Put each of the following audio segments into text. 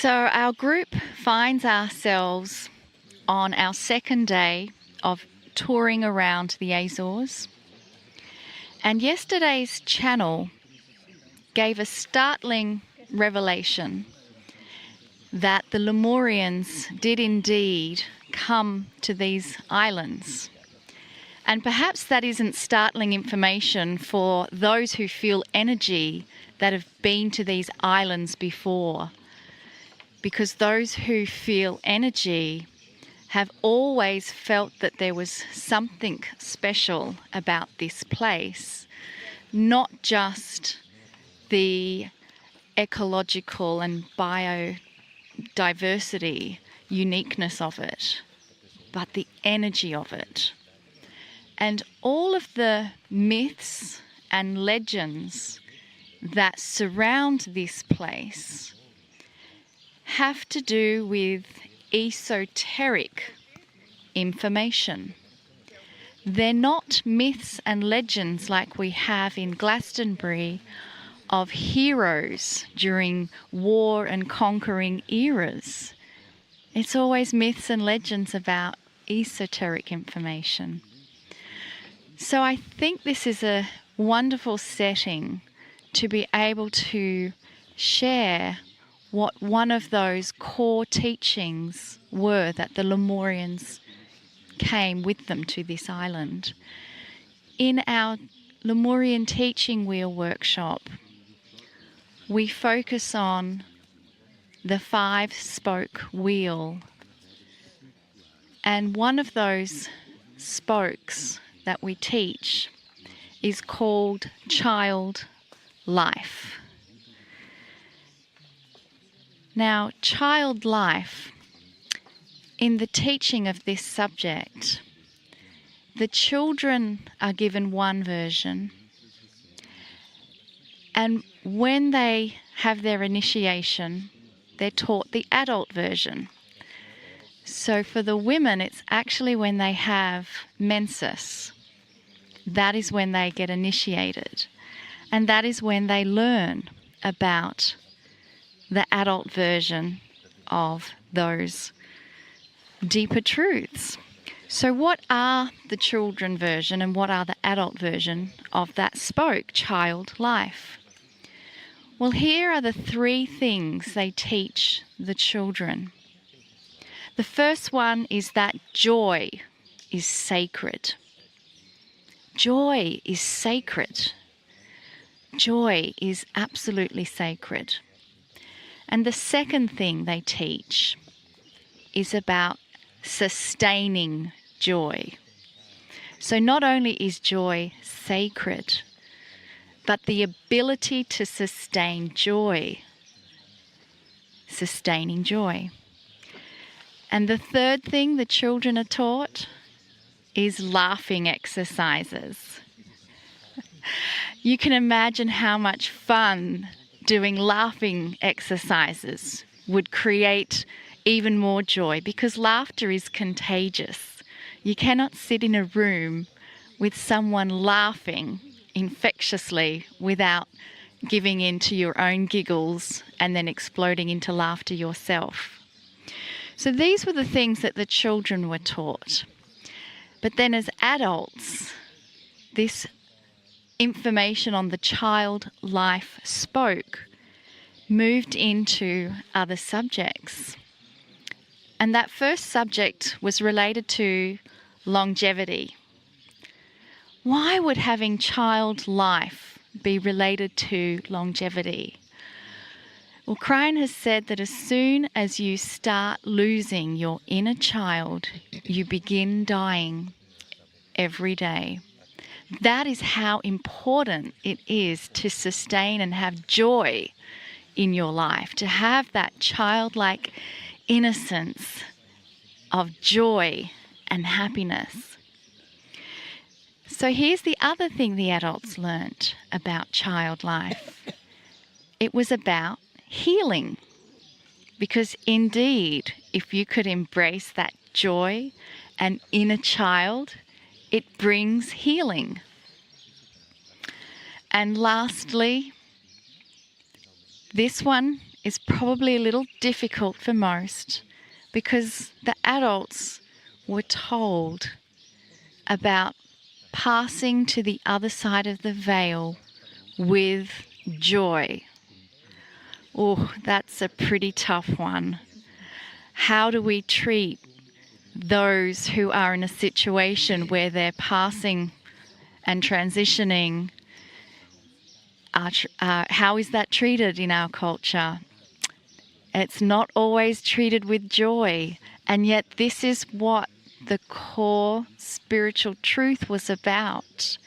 So our group finds ourselves on our second day of touring around the Azores. And yesterday's channel gave a startling revelation that the Lemurians did indeed come to these islands. And perhaps that isn't startling information for those who feel energy that have been to these islands before, because those who feel energy have always felt that there was something special about this place, not just the ecological and biodiversity uniqueness of it, but the energy of it. And all of the myths and legends that surround this place have to do with esoteric information. They're not myths and legends like we have in Glastonbury of heroes during war and conquering eras. It's always myths and legends about esoteric information. So I think this is a wonderful setting to be able to share what one of those core teachings were that the Lemurians came with them to this island. In our Lemurian Teaching Wheel workshop, we focus on the 5-spoke wheel. And one of those spokes that we teach is called child life. Now, child life, in the teaching of this subject, the children are given one version, and when they have their initiation, they're taught the adult version. So for the women, it's actually when they have menses. That is when they get initiated. And that is when they learn about the adult version of those deeper truths. So what are the children version and what are the adult version of that spoke, child life? Well, here are the 3 things they teach the children. The first one is that joy is sacred. Joy is sacred. Joy is absolutely sacred. And the second thing they teach is about sustaining joy. So not only is joy sacred, but the ability to sustain joy, sustaining joy. And the third thing the children are taught is laughing exercises. You can imagine how much fun doing laughing exercises would create even more joy, because laughter is contagious. You cannot sit in a room with someone laughing infectiously without giving in to your own giggles and then exploding into laughter yourself. So these were the things that the children were taught. But then as adults, this information on the child life spoke moved into other subjects. And that first subject was related to longevity. Why would having child life be related to longevity? Well, Kryon has said that as soon as you start losing your inner child, you begin dying every day. That is how important it is to sustain and have joy in your life, to have that childlike innocence of joy and happiness. So here's the other thing the adults learnt about child life. It was about healing. Because indeed, if you could embrace that joy and inner child, it brings healing. And lastly, this one is probably a little difficult for most because the adults were told about passing to the other side of the veil with joy. Oh, that's a pretty tough one. How do we treat those who are in a situation where they're passing and transitioning? How is that treated in our culture? It's not always treated with joy, and yet this is what the core spiritual truth was about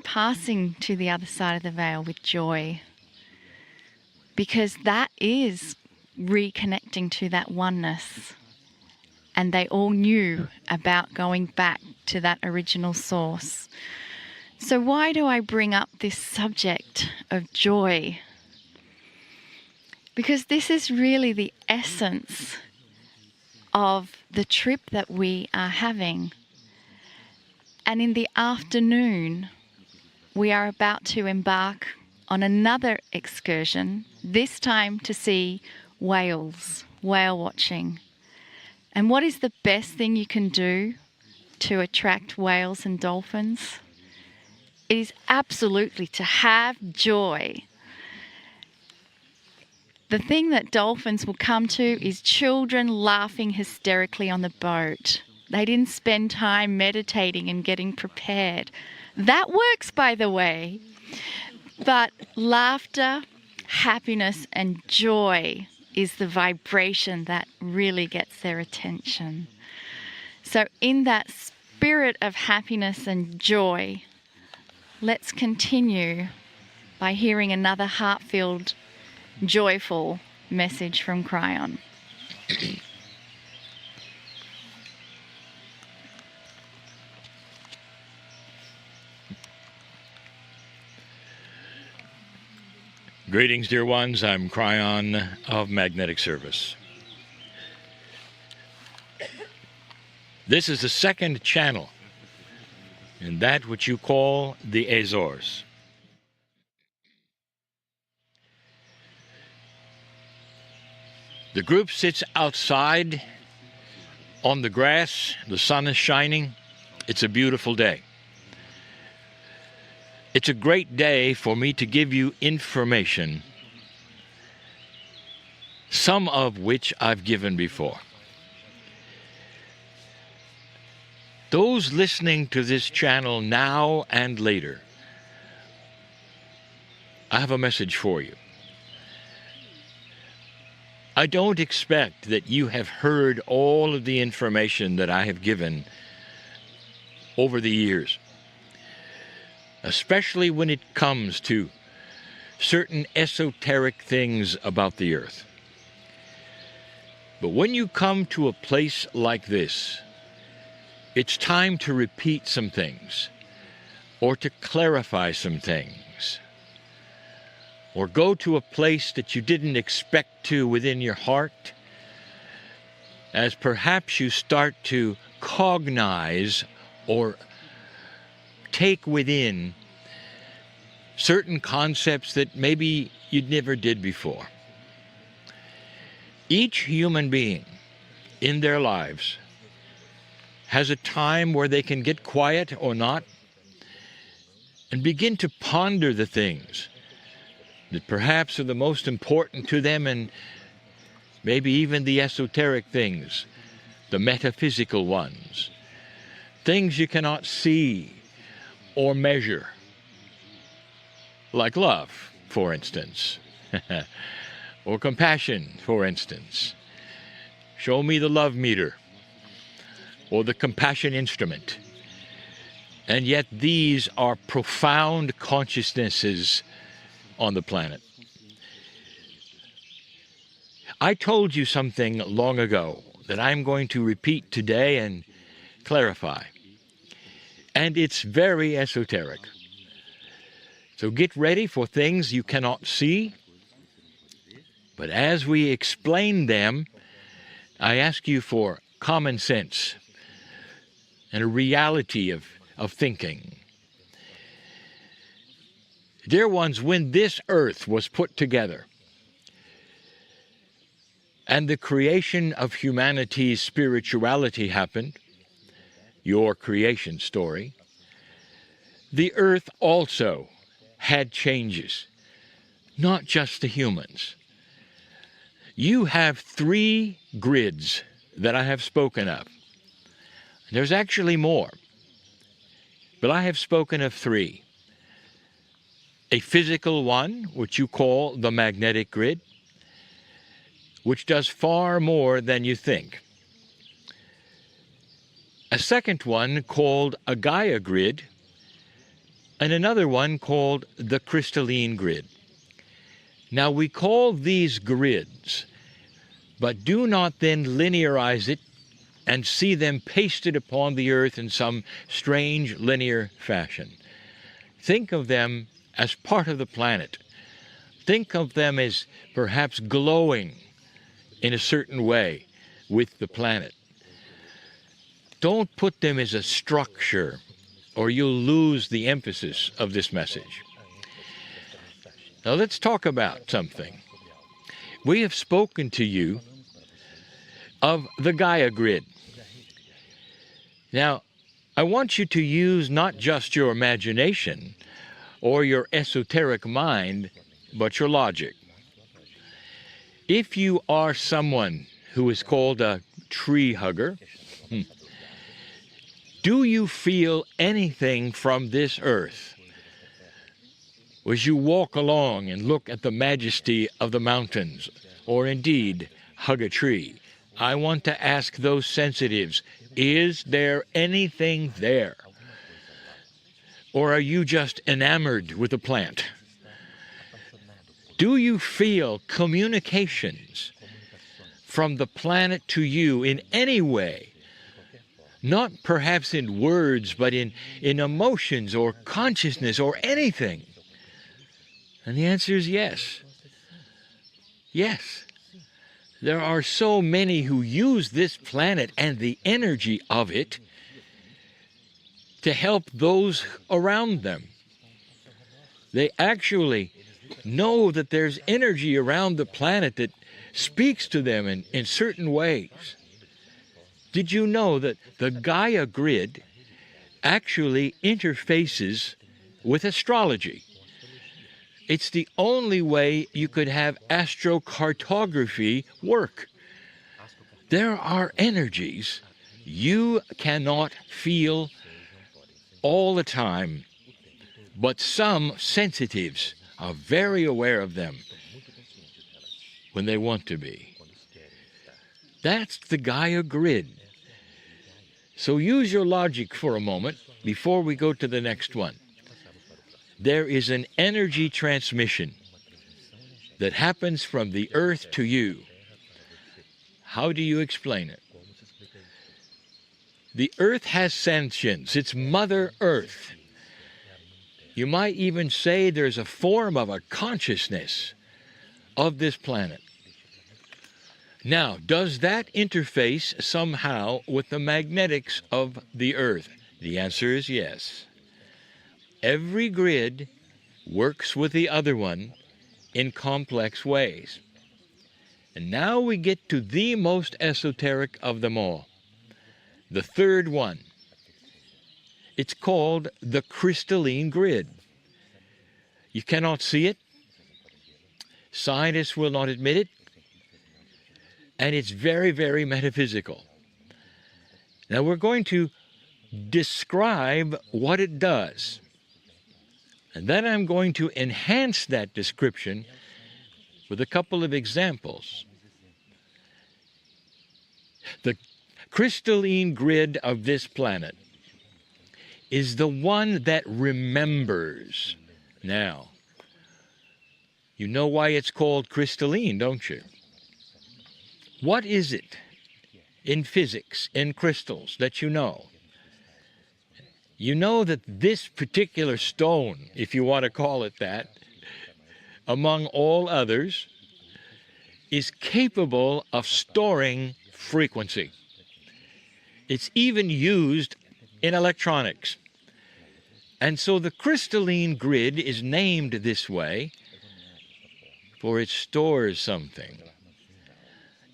passing to the other side of the veil with joy, because that is reconnecting to that oneness. And they all knew about going back to that original source. So why do I bring up this subject of joy? Because this is really the essence of the trip that we are having. And in the afternoon, we are about to embark on another excursion, this time to see whales, whale watching. And what is the best thing you can do to attract whales and dolphins? It is absolutely to have joy. The thing that dolphins will come to is children laughing hysterically on the boat. They didn't spend time meditating and getting prepared. That works, by the way. But laughter, happiness, and joy is the vibration that really gets their attention. So in that spirit of happiness and joy, let's continue by hearing another heart-filled, joyful message from Kryon. Greetings, dear ones. I'm Kryon of Magnetic Service. This is the second channel in that which you call the Azores. The group sits outside on the grass. The sun is shining. It's a beautiful day. It's a great day for me to give you information, some of which I've given before. Those listening to this channel now and later, I have a message for you. I don't expect that you have heard all of the information that I have given over the years, especially when it comes to certain esoteric things about the earth. But when you come to a place like this, it's time to repeat some things, or to clarify some things, or go to a place that you didn't expect to within your heart, as perhaps you start to cognize or take within certain concepts that maybe you never did before. Each human being in their lives has a time where they can get quiet or not and begin to ponder the things that perhaps are the most important to them, and maybe even the esoteric things, the metaphysical ones, things you cannot see or measure, like love, for instance, or compassion, for instance. Show me the love meter or the compassion instrument. And yet these are profound consciousnesses on the planet. I told you something long ago that I'm going to repeat today and clarify. And it's very esoteric. So get ready for things you cannot see. But as we explain them, I ask you for common sense and a reality of thinking. Dear ones, when this earth was put together, and the creation of humanity's spirituality happened, your creation story, the earth also had changes, not just the humans. You have 3 grids that I have spoken of. There's actually more, but I have spoken of 3. A physical one, which you call the magnetic grid, which does far more than you think. A second one called a Gaia grid, and another one called the crystalline grid. Now we call these grids, but do not then linearize it and see them pasted upon the earth in some strange linear fashion. Think of them as part of the planet. Think of them as perhaps glowing in a certain way with the planet. Don't put them as a structure, or you'll lose the emphasis of this message. Now let's talk about something. We have spoken to you of the Gaia grid. Now, I want you to use not just your imagination or your esoteric mind, but your logic. If you are someone who is called a tree hugger, do you feel anything from this earth? As you walk along and look at the majesty of the mountains, or indeed hug a tree, I want to ask those sensitives, is there anything there? Or are you just enamored with the plant? Do you feel communications from the planet to you in any way? Not perhaps in words, but in emotions or consciousness or anything? And the answer is yes. Yes. There are so many who use this planet and the energy of it to help those around them. They actually know that there's energy around the planet that speaks to them in certain ways. Did you know that the Gaia grid actually interfaces with astrology? It's the only way you could have astrocartography work. There are energies you cannot feel all the time, but some sensitives are very aware of them when they want to be. That's the Gaia grid. So use your logic for a moment before we go to the next one. There is an energy transmission that happens from the earth to you. How do you explain it? The earth has sentience. It's Mother Earth. You might even say there's a form of a consciousness of this planet. Now, does that interface somehow with the magnetics of the earth? The answer is yes. Every grid works with the other one in complex ways. And now we get to the most esoteric of them all, the third one. It's called the crystalline grid. You cannot see it. Scientists will not admit it. And it's very, very metaphysical. Now we're going to describe what it does. And then I'm going to enhance that description with a couple of examples. The crystalline grid of this planet is the one that remembers. Now, you know why it's called crystalline, don't you? What is it in physics, in crystals, that you know? You know that this particular stone, if you want to call it that, among all others, is capable of storing frequency. It's even used in electronics. And so the crystalline grid is named this way for it stores something.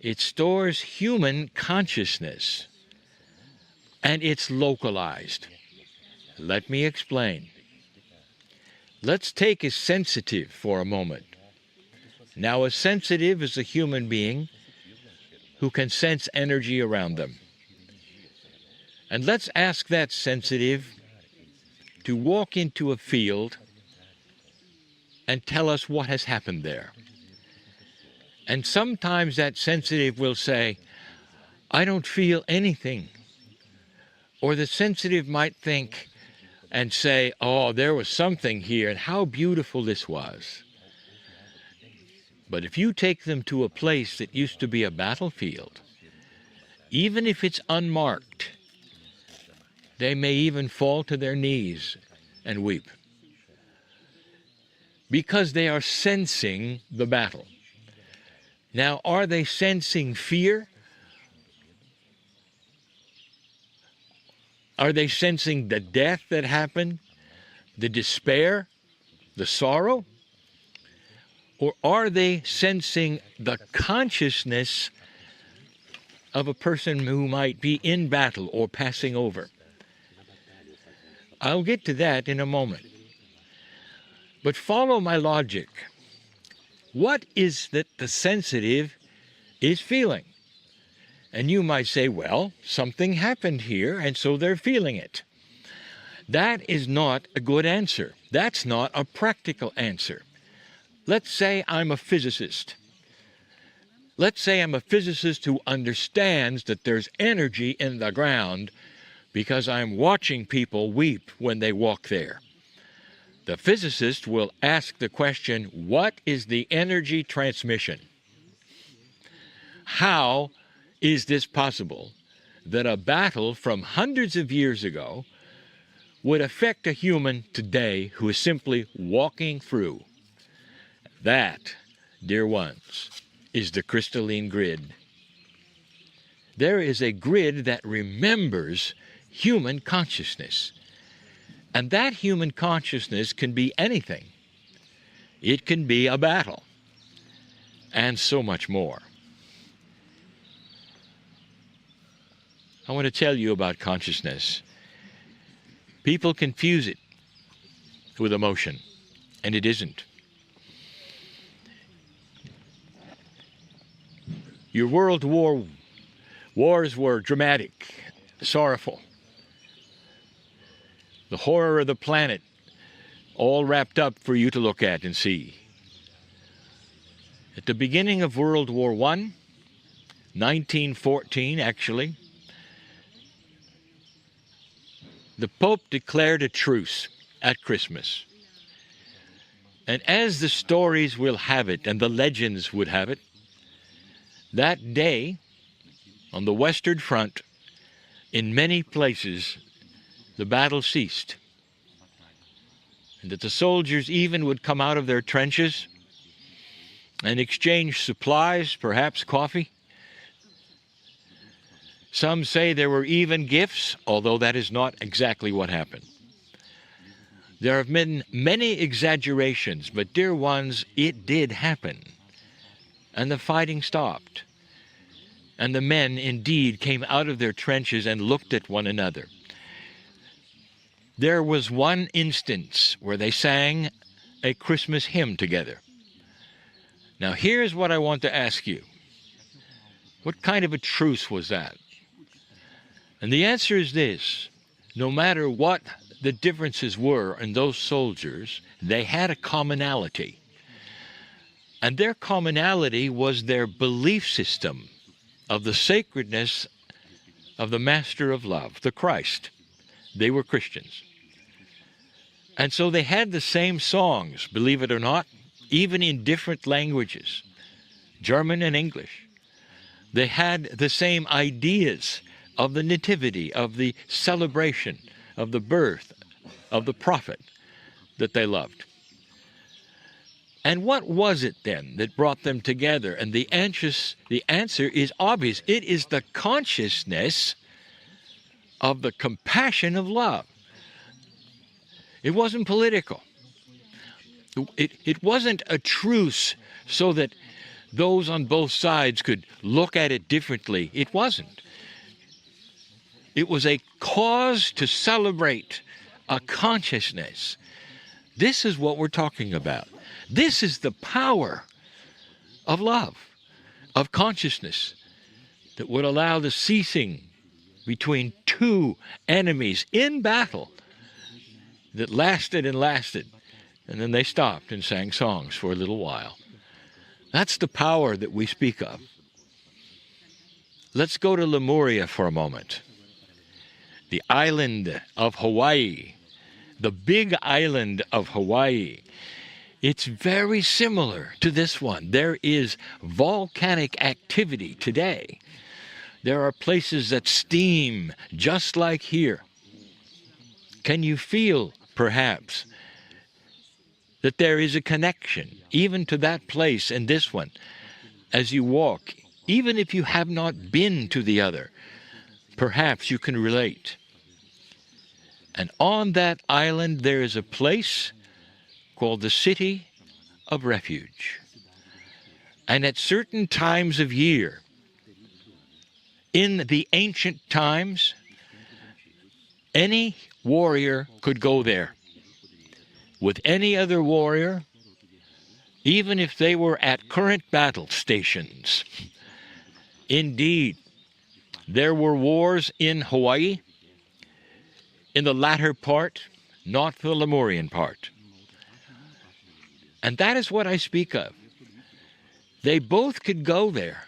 It stores human consciousness, and it's localized. Let me explain. Let's take a sensitive for a moment. Now, a sensitive is a human being who can sense energy around them. And let's ask that sensitive to walk into a field and tell us what has happened there. And sometimes that sensitive will say, I don't feel anything. Or the sensitive might think and say, oh, there was something here, and how beautiful this was. But if you take them to a place that used to be a battlefield, even if it's unmarked, they may even fall to their knees and weep, because they are sensing the battle. Now, are they sensing fear? Are they sensing the death that happened, the despair, the sorrow? Or are they sensing the consciousness of a person who might be in battle or passing over? I'll get to that in a moment. But follow my logic. What is that the sensitive is feeling? And you might say, well, something happened here, and so they're feeling it. That is not a good answer. That's not a practical answer. Let's say I'm a physicist. Let's say I'm a physicist who understands that there's energy in the ground because I'm watching people weep when they walk there. The physicist will ask the question, what is the energy transmission? How is this possible that a battle from hundreds of years ago would affect a human today who is simply walking through? That, dear ones, is the crystalline grid. There is a grid that remembers human consciousness. And that human consciousness can be anything. It can be a battle, and so much more. I want to tell you about consciousness. People confuse it with emotion, and it isn't. Your world wars were dramatic, sorrowful. The horror of the planet, all wrapped up for you to look at and see. At the beginning of World War I, 1914 actually, the Pope declared a truce at Christmas. And as the stories will have it, and the legends would have it, that day, on the Western Front, in many places, the battle ceased, and that the soldiers even would come out of their trenches and exchange supplies, perhaps coffee. Some say there were even gifts, although that is not exactly what happened. There have been many exaggerations, but dear ones, it did happen. And the fighting stopped. And the men indeed came out of their trenches and looked at one another. There was one instance where they sang a Christmas hymn together. Now here's what I want to ask you. What kind of a truce was that? And the answer is this. No matter what the differences were in those soldiers, they had a commonality. And their commonality was their belief system of the sacredness of the Master of Love, the Christ. They were Christians. And so they had the same songs, believe it or not, even in different languages, German and English. They had the same ideas of the nativity, of the celebration, of the birth of the prophet that they loved. And what was it then that brought them together? And the answer is obvious. It is the consciousness of the compassion of love. It wasn't political. It wasn't a truce so that those on both sides could look at it differently. It wasn't. It was a cause to celebrate a consciousness. This is what we're talking about. This is the power of love, of consciousness, that would allow the ceasing between two enemies in battle that lasted and lasted, and then they stopped and sang songs for a little while. That's the power that we speak of. Let's go to Lemuria for a moment. The island of Hawaii, the big island of Hawaii. It's very similar to this one. There is volcanic activity today. There are places that steam just like here. Can you feel, perhaps, that there is a connection even to that place and this one as you walk, even if you have not been to the other? Perhaps you can relate. And on that island there is a place called the City of Refuge. And at certain times of year, in the ancient times, any warrior could go there with any other warrior, even if they were at current battle stations. Indeed, there were wars in Hawaii in the latter part, not the Lemurian part. And that is what I speak of. They both could go there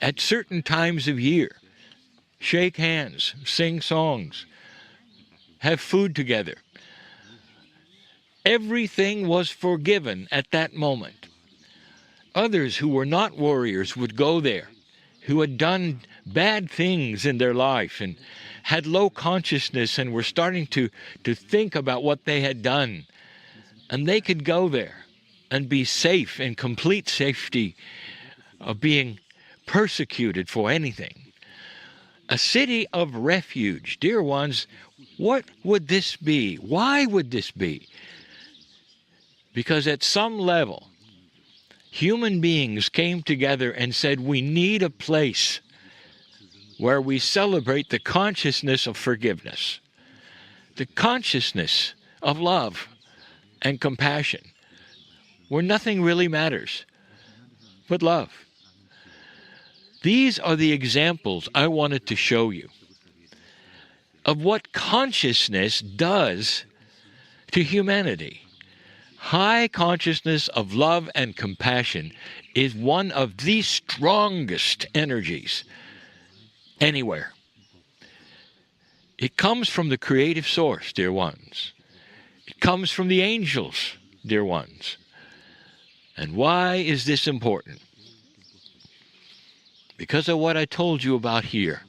at certain times of year, shake hands, sing songs, have food together. Everything was forgiven at that moment. Others who were not warriors would go there, who had done bad things in their life and had low consciousness and were starting to think about what they had done. And they could go there and be safe, in complete safety of being persecuted for anything. A city of refuge. Dear ones, what would this be? Why would this be? Because at some level, human beings came together and said, we need a place where we celebrate the consciousness of forgiveness, the consciousness of love and compassion, where nothing really matters but love. These are the examples I wanted to show you of what consciousness does to humanity. High consciousness of love and compassion is one of the strongest energies anywhere. It comes from the creative source, dear ones. It comes from the angels, dear ones. And why is this important? Because of what I told you about here.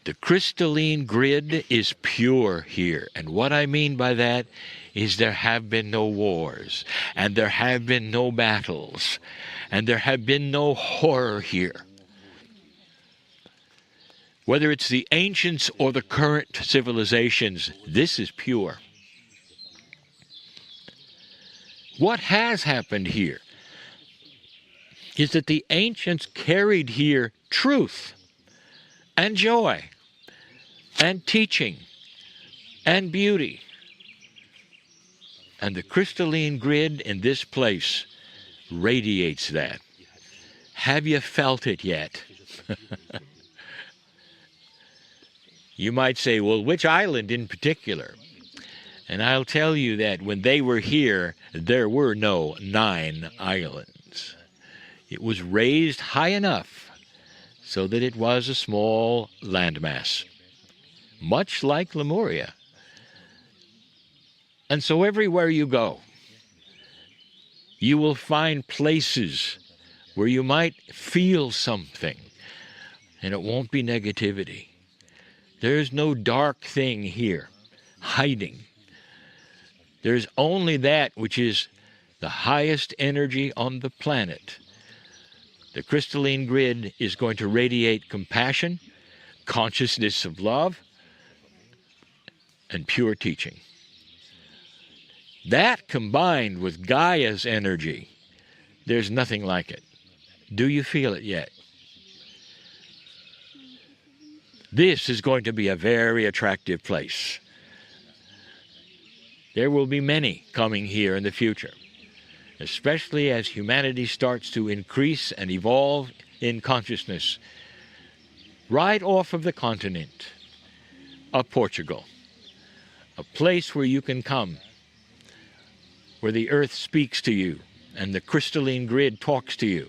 The crystalline grid is pure here. And what I mean by that is there have been no wars, and there have been no battles, and there have been no horror here. Whether it's the ancients or the current civilizations, this is pure. What has happened here is that the ancients carried here truth and joy and teaching and beauty. And the crystalline grid in this place radiates that. Have you felt it yet? You might say, well, which island in particular? And I'll tell you that when they were here, there were no 9 islands. It was raised high enough so that it was a small landmass, much like Lemuria. And so everywhere you go, you will find places where you might feel something, and it won't be negativity. There's no dark thing here, hiding. There's only that which is the highest energy on the planet. The crystalline grid is going to radiate compassion, consciousness of love, and pure teaching. That combined with Gaia's energy, there's nothing like it. Do you feel it yet? This is going to be a very attractive place. There will be many coming here in the future, especially as humanity starts to increase and evolve in consciousness right off of the continent of Portugal, a place where you can come, where the earth speaks to you and the crystalline grid talks to you.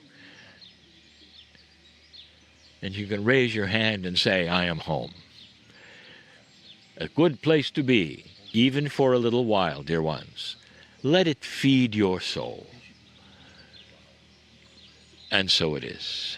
And you can raise your hand and say, I am home. A good place to be, even for a little while, dear ones. Let it feed your soul. And so it is.